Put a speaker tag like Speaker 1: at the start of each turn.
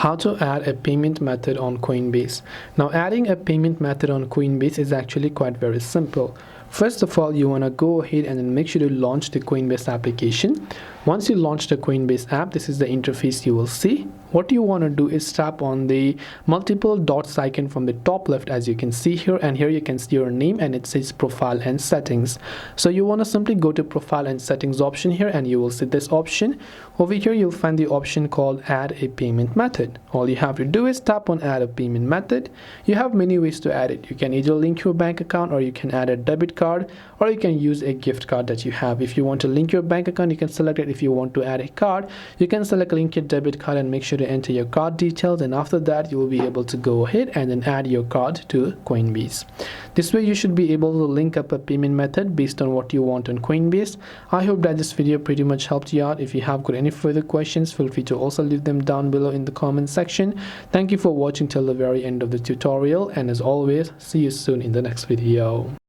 Speaker 1: How to add a payment method on Coinbase. Now, adding a payment method on Coinbase is actually quite very simple. First of all, you want to go ahead and then make sure to launch the Coinbase application. Once you launch the Coinbase app, this is the interface you will see. What you want to do is tap on the multiple dots icon from the top left, as you can see here, and here you can see your name and it says profile and settings. So you want to simply go to profile and settings option here, and you will see this option. Over here you'll find the option called add a payment method. All you have to do is tap on add a payment method. You have many ways to add it. You can either link your bank account, or you can add a debit card, or you can use a gift card that you have. If you want to link your bank account, you can select it. If you want to add a card, you can select link your debit card and make sure to enter your card details, and after that you will be able to go ahead and then add your card to Coinbase. This way you should be able to link up a payment method based on what you want on Coinbase. I hope that this video pretty much helped you out. If you have got any further questions, feel free to also leave them down below in the comment section. Thank you for watching till the very end of the tutorial, and as always, see you soon in the next video.